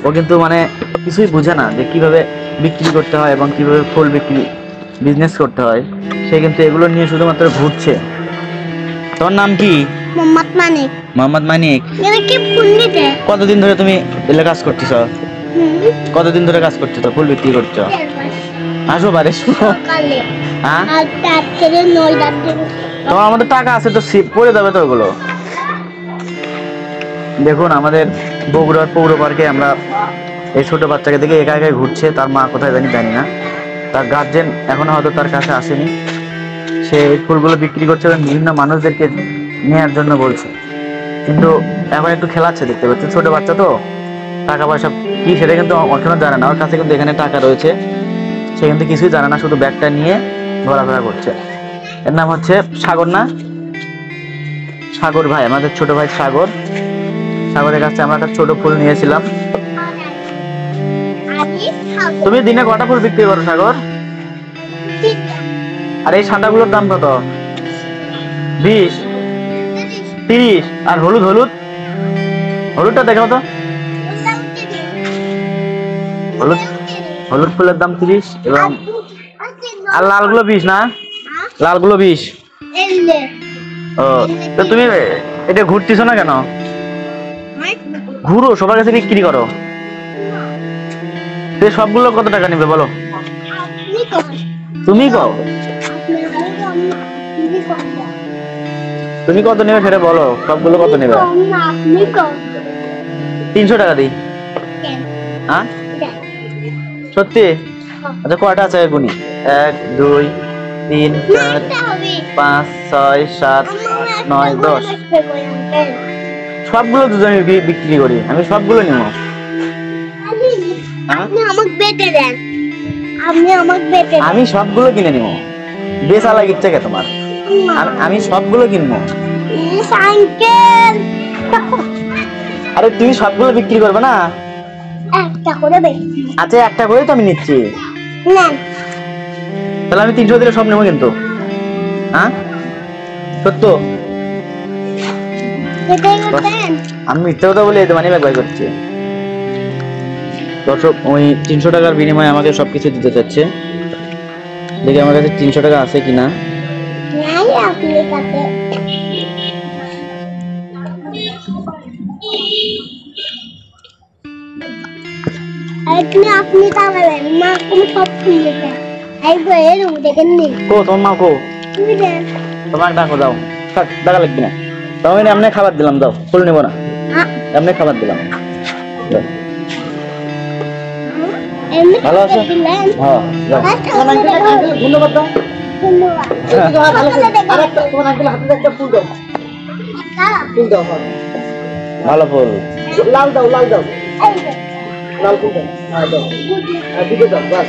ও কিন্তু মানে কিছুই বুঝে না যে কিভাবে বিক্রি করতে হয় এবং কিভাবে ফুল বিক্রি বিজনেস করতে হয়। সে কিন্তু এগুলো নিয়ে শুধুমাত্র ঘুরছে। তোমার নাম কি? মোহাম্মদ মানিক। মোহাম্মদ মানিক। এটা কি ফুল নিতে? কতদিন ধরে তুমি এলাকা কাজ করতেছ? কতদিন ধরে কাজ করতেছ, ফুল বিক্রি করছো? আসো বাড়ি সকালে। হ্যাঁ, আর 8 থেকে 9 রাত থেকে। তোমার আমাদের টাকা আছে তো, সিপ পড়ে যাবে তো ওগুলো। দেখুন আমাদের বগুড়ার পৌর পার্কে আমরা এই ছোট বাচ্চাকে দেখে একা একাই ঘুরছে, তার মা কোথায় জানি না, তার গার্জেন এখনো হয়তো তার কাছে আসেনি। সে এই ফুলগুলো বিক্রি করছে এবং বিভিন্ন মানুষদেরকে নেওয়ার জন্য বলছে, কিন্তু এখন একটু খেলাচ্ছে, দেখতে পাচ্ছেন ছোট বাচ্চা তো, টাকা পয়সা কি সেটা কিন্তু এখনো জানে না। ওর কাছে কিন্তু এখানে টাকা রয়েছে, সে কিন্তু কিছুই জানে না, শুধু ব্যাগটা নিয়ে ঘোরাফেরা করছে। এর নাম হচ্ছে সাগর, না সাগর ভাই, আমাদের ছোট ভাই সাগর। সাগরের কাছে আমরা একটা ছোট ফুল নিয়েছিলাম। তুমি দিনে কটা ফুল বিক্রি করো সাগর? আর এই সাদাগুলোর দাম কত? 20, 30। আর হলুদ হলুদ হলুদটা দেখাও তো। হলুদ হলুদ ফুলের দাম 30 এবং আর লালগুলো 20, না লালগুলো 20। ও, তো তুমি এটা ঘুরতেছো না কেন? ঘুরো, সবার কাছে বিক্রি করো। সবগুলো কত টাকা নেবে বলো? তুমি কও, তুমি কত নেবে সেটা বলো, সবগুলো কত নেবে? 300 টাকা দিই। হ্যাঁ সত্যি? আচ্ছা কয়টা আছে গুনি? 1 2 3 4 5 6 7 8 9 10। সবগুলো যদি আমি বিক্রি করি, আমি সবগুলো নিব। আপনি আমাকে বেটে দেন, আমি সবগুলো কিনে নিব। বেচা লাগিচ্ছে কে তোমার? আমি সবগুলো কিনবো। আঙ্কেল, আরে তুমি সবগুলো বিক্রি করবে না? একটা করে বেশি। আচ্ছা একটা করেই তো আমি নিচ্ছি। নেন, তাহলে আমি 300 দিলে সব নেবো কিন্তু। হ্যাঁ সত্য? আমি মিথ্যে কথা বলে এই মানি ব্যাগ বাই করছি। দর্শক ওই 300 টাকার বিনিময়ে আমাকে সবকিছু দিতে চাচ্ছে। দেখি আমার কাছে 300 টাকা আছে কিনা। আপনি তাহলেন মা তুমি সব কিনে দেন। একবার দেখেন নি কো তোমার মা কো? তোমার ডাকো, দাও টাকা লাগবে না। তাও আমি এমনি খাবার দিলাম, দাও ফুল নেবো না, এমনি খাবার দিলাম। ভালো আছো? হ্যাঁ ধন্যবাদ দাও। ভালো ফুল, লাল দাও, লাল দাও, লাল ফুল দাও। হ্যাঁ দাও, হ্যাঁ দুটো দাও বাস।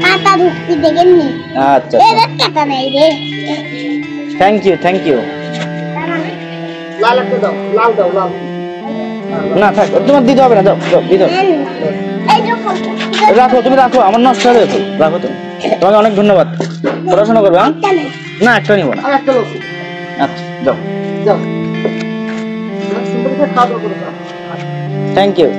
কাটা ঢুকতে দেখেন নি? আচ্ছা কাটা নাই রে। Thank you, thank you. লাল একটা দাও, লাল দাও, লাল। না থাক, তোমার দিতে হবে না, দাও দাও দিতে হবে। রাখো, তুমি রাখো, আমার নষ্ট হয়ে যাবে, রাখো তুমি। তোমাকে অনেক ধন্যবাদ, পড়াশোনা করবে। হ্যাঁ না একটা নিবো না। আচ্ছা যাও যাও, থ্যাংক ইউ।